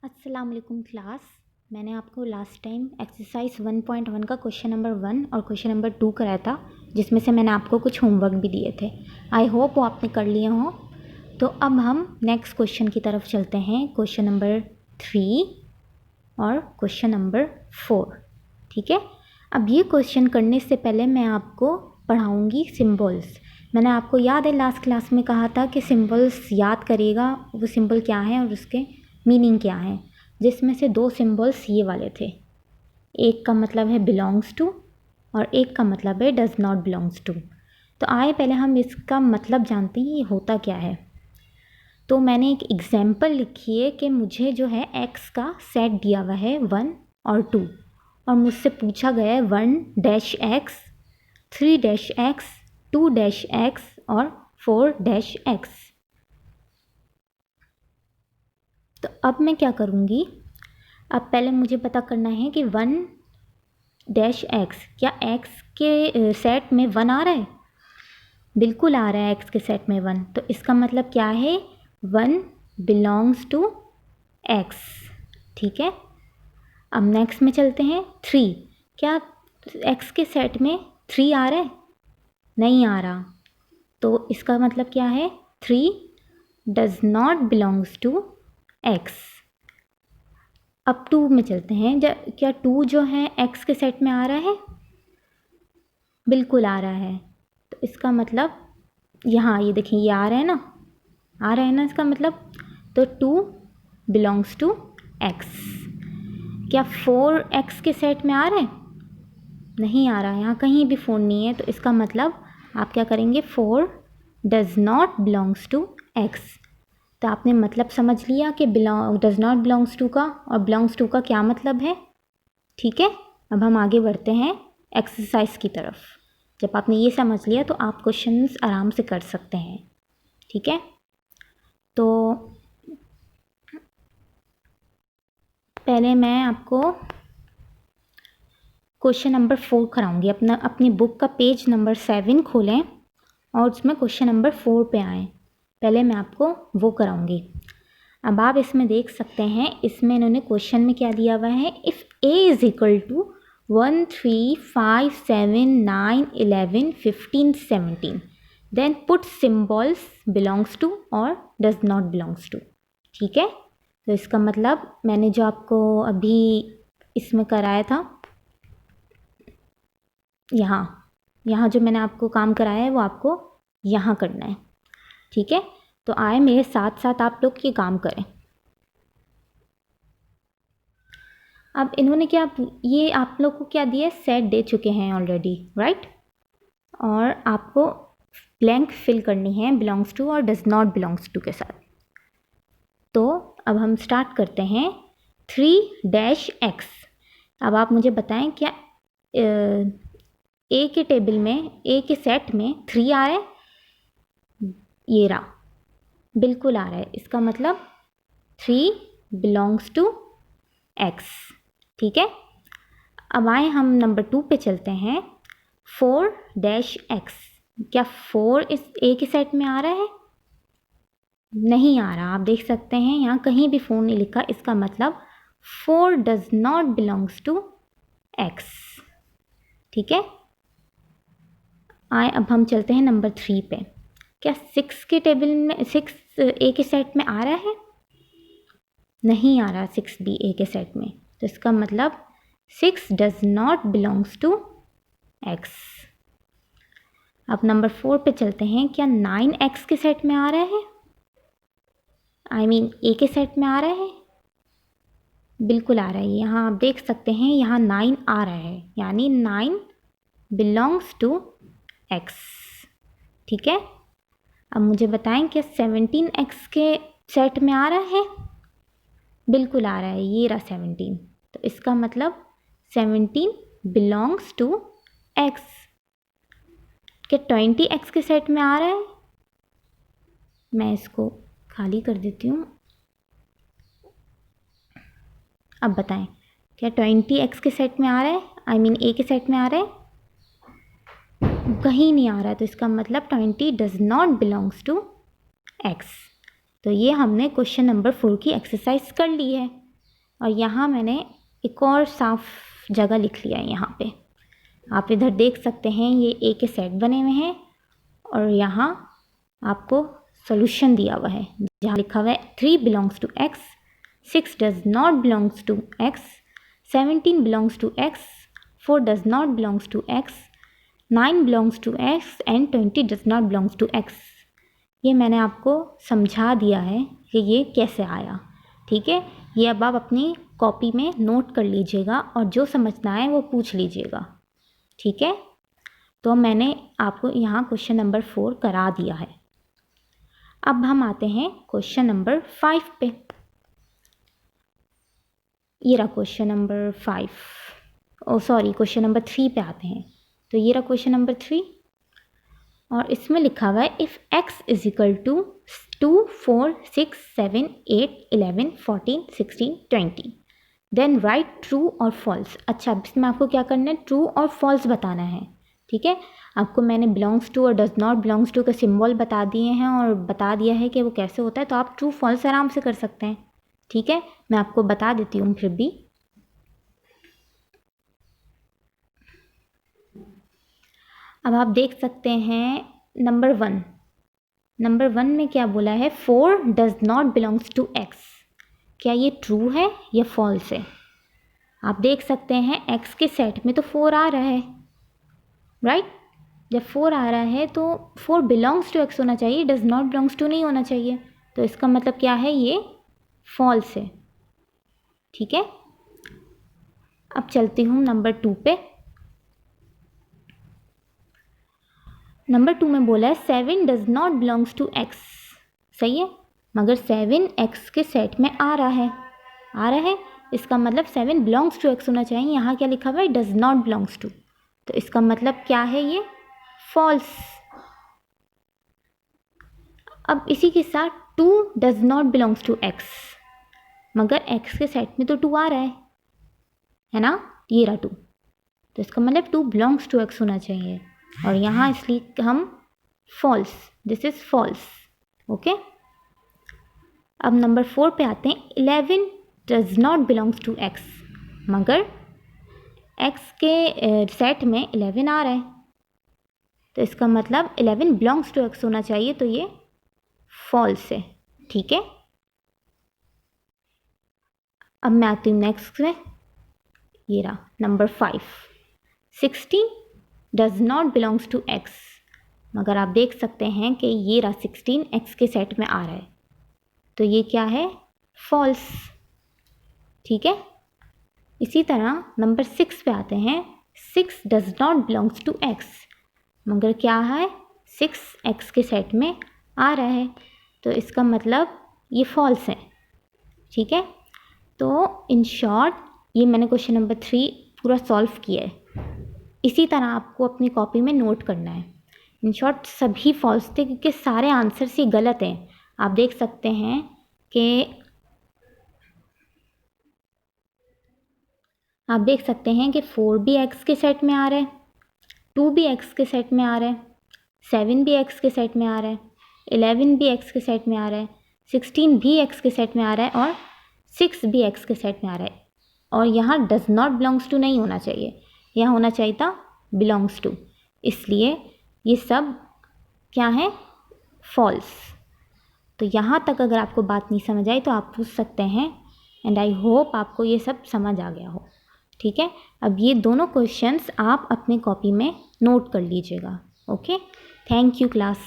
अस्सलाम वालेकुम क्लास। मैंने आपको लास्ट टाइम एक्सरसाइज 1.1 का क्वेश्चन नंबर 1 और क्वेश्चन नंबर 2 कराया था, जिसमें से मैंने आपको कुछ होमवर्क भी दिए थे। आई होप वो आपने कर लिए हों। तो अब हम नेक्स्ट क्वेश्चन की तरफ चलते हैं, क्वेश्चन नंबर 3 और क्वेश्चन नंबर 4। ठीक है। अब ये क्वेश्चन करने से पहले मैं आपको पढ़ाऊँगी सिम्बल्स। मैंने आपको याद है लास्ट क्लास में कहा था कि सिम्बल्स याद करेगा, वो सिंबल क्या है और उसके मीनिंग क्या है, जिसमें से 2 सिम्बल्स ये वाले थे। एक का मतलब है बिलोंग्स टू और एक का मतलब है डज नॉट बिलोंग्स टू। तो आइए पहले हम इसका मतलब जानते हैं, ये होता क्या है। तो मैंने एक एग्जाम्पल लिखी है कि मुझे जो है एक्स का सेट दिया हुआ है 1 और 2, और मुझसे पूछा गया है 1-x, 3-x, 2-x और 4-x। तो अब मैं क्या करूँगी, अब पहले मुझे पता करना है कि 1-x, क्या x के सेट में 1 आ रहा है? बिल्कुल आ रहा है x के सेट में 1। तो इसका मतलब क्या है, 1 बिलोंग्स टू x। ठीक है। अब नेक्स्ट में चलते हैं 3। क्या x के सेट में 3 आ रहा है? नहीं आ रहा। तो इसका मतलब क्या है, 3 does not belongs to x। अब 2 में चलते हैं। क्या 2 जो है x के सेट में आ रहा है? बिल्कुल आ रहा है। तो इसका मतलब यहाँ ये देखिए, ये आ रहा है ना, आ रहा है ना इसका मतलब। तो 2 बिलोंग्स टू x। क्या 4x के सेट में आ रहा है? नहीं आ रहा, यहाँ कहीं भी 4 नहीं है। तो इसका मतलब आप क्या करेंगे, 4 does not belongs to x। तो आपने मतलब समझ लिया कि डज नॉट बिलोंग्स टू का और बिलोंग्स टू का क्या मतलब है। ठीक है। अब हम आगे बढ़ते हैं एक्सरसाइज की तरफ। जब आपने ये समझ लिया तो आप क्वेश्चंस आराम से कर सकते हैं। ठीक है। तो पहले मैं आपको क्वेश्चन नंबर 4 कराऊंगी। अपनी बुक का पेज नंबर 7 खोलें और उसमें क्वेश्चन नंबर 4 पे आएँ। पहले मैं आपको वो कराऊंगी। अब आप इसमें देख सकते हैं, इसमें इन्होंने क्वेश्चन में क्या दिया हुआ है, if a is equal to 1, 3, 5, 7, 9, 11, 15, 17 then put symbols belongs to और डज नॉट बिलोंग्स टू। ठीक है। तो इसका मतलब मैंने जो आपको अभी इसमें कराया था, यहाँ जो मैंने आपको काम कराया है वो आपको यहाँ करना है। ठीक है। तो आए मेरे साथ साथ आप लोग ये काम करें। अब इन्होंने क्या, ये आप लोग को क्या दिया, सेट दे चुके हैं ऑलरेडी, राइट। और आपको ब्लैंक फिल करनी है बिलोंग्स टू और डज नॉट बिलोंग्स टू के साथ। तो अब हम स्टार्ट करते हैं 3-x। अब आप मुझे बताएं, क्या ए के टेबल में, ए के सेट में 3 आ रहा है? ये रहा, बिल्कुल आ रहा है। इसका मतलब 3 बिलोंग्स टू x। ठीक है। अब आए हम नंबर 2 पे चलते हैं। 4-x, क्या 4 इस ए के सेट में आ रहा है? नहीं आ रहा। आप देख सकते हैं यहाँ कहीं भी 4 नहीं लिखा। इसका मतलब 4 does not belongs to x। ठीक है। आए अब हम चलते हैं नंबर 3 पे। क्या 6 के टेबल में 6 ए के सेट में आ रहा है? नहीं आ रहा 6 भी ए के सेट में। तो इसका मतलब 6 does not belongs to x। अब नंबर 4 पे चलते हैं। क्या 9x के सेट में आ रहा है? ए के सेट में आ रहा है? बिल्कुल आ रहा है। यहाँ आप देख सकते हैं, यहाँ 9 आ रहा है, यानी 9 बिलोंग्स टू x। ठीक है। अब मुझे बताएं, क्या 17x के सेट में आ रहा है? बिल्कुल आ रहा है, ये रहा 17। तो इसका मतलब 17 बिलोंग्स टू x। क्या 20x के सेट में आ रहा है? मैं इसको खाली कर देती हूँ। अब बताएं, क्या 20x के सेट में आ रहा है? ए के सेट में आ रहा है? कहीं नहीं आ रहा है। तो इसका मतलब 20 does not belongs to x। तो ये हमने क्वेश्चन नंबर 4 की एक्सरसाइज कर ली है। और यहाँ मैंने एक और साफ जगह लिख लिया है। यहाँ पे आप इधर देख सकते हैं ये ए के सेट बने हुए हैं और यहाँ आपको सोल्यूशन दिया हुआ है जहाँ लिखा हुआ है 3 belongs to X, 6 does not belongs to X, 17 belongs to X, 4 does not belongs to X, 9 belongs to X and 20 does not belongs to X. ये मैंने आपको समझा दिया है कि ये कैसे आया, ठीक है। ये अब आप अपनी कॉपी में नोट कर लीजिएगा और जो समझना है वो पूछ लीजिएगा, ठीक है। तो मैंने आपको यहाँ क्वेश्चन नंबर 4 करा दिया है। अब हम आते हैं क्वेश्चन नंबर 5 पे। ये रहा क्वेश्चन नंबर 5, क्वेश्चन नंबर 3 पे आते हैं। तो ये रहा क्वेश्चन नंबर 3 और इसमें लिखा हुआ है if x is equal to 2, 4, 6, 7, 8, 11, 14, 16, 20 then right true और फॉल्स। अच्छा, अब इसमें आपको क्या करना है, ट्रू और फॉल्स बताना है, ठीक है। आपको मैंने बिलोंग्स टू और डज नॉट बिलोंग्स टू का सिंबल बता दिए हैं और बता दिया है कि वो कैसे होता है, तो आप ट्रू फॉल्स आराम से कर सकते हैं, ठीक है। मैं आपको बता देती हूँ फिर भी। अब आप देख सकते हैं नंबर 1 में क्या बोला है, 4 does not belongs to X. क्या ये ट्रू है या फॉल्स है? आप देख सकते हैं एक्स के सेट में तो 4 आ रहा है, राइट। जब 4 आ रहा है तो 4 बिलोंग्स टू एक्स होना चाहिए, डज नॉट बिलोंग्स टू नहीं होना चाहिए। तो इसका मतलब क्या है, ये फॉल्स है, ठीक है। अब चलती हूँ नंबर 2 पे। नंबर 2 में बोला है 7 does not belongs to X. सही है, मगर 7 एक्स के सेट में आ रहा है, इसका मतलब 7 बिलोंग्स टू एक्स होना चाहिए। यहाँ क्या लिखा हुआ है, डज नॉट बिलोंग्स टू, तो इसका मतलब क्या है, ये फॉल्स। अब इसी के साथ 2 does not belongs to X, मगर एक्स के सेट में तो 2 आ रहा है ना, ये रहा 2, तो इसका मतलब 2 बिलोंग्स टू एक्स होना चाहिए और यहाँ इसलिए हम false, this is false, okay. अब नंबर 4 पे आते हैं 11 does not belongs to X, मगर एक्स के सेट में 11 आ रहा है, तो इसका मतलब 11 बिलोंग्स टू एक्स होना चाहिए, तो ये फॉल्स है, ठीक है। अब मैं आती हूँ नेक्स्ट में, ये रहा number 5, 16 does not belongs to X, मगर आप देख सकते हैं कि ये रहा 16 एक्स के सेट में आ रहा है, तो ये क्या है, फॉल्स, ठीक है। इसी तरह नंबर 6 पे आते हैं, 6 does not belongs to X, मगर क्या है, 6 एक्स के सेट में आ रहा है, तो इसका मतलब ये फॉल्स है, ठीक है। तो इन शॉर्ट ये मैंने क्वेश्चन नंबर 3 पूरा सॉल्व किया है। इसी तरह आपको अपनी कॉपी में नोट करना है। इन शॉर्ट सभी फॉल्स थे क्योंकि सारे आंसर्स ही गलत हैं। आप देख सकते हैं कि कि 4 भी एक्स के सेट में आ रहा है, 2 भी एक्स के सेट में आ रहा है, 7 भी एक्स के सेट में आ रहा है, 11 भी एक्स के सेट में आ रहा है, 16 भी एक्स के सेट में आ रहा है और 6 भी एक्स के सेट में आ रहा है। और यहाँ डज नॉट बिलोंग्स टू नहीं होना चाहिए, यहाँ होना चाहिए था बिलोंग्स टू, इसलिए ये सब क्या है, फॉल्स। तो यहाँ तक अगर आपको बात नहीं समझ आई तो आप पूछ सकते हैं, एंड आई होप आपको ये सब समझ आ गया हो, ठीक है। अब ये दोनों क्वेश्चंस आप अपनी कॉपी में नोट कर लीजिएगा, ओके। Thank you class.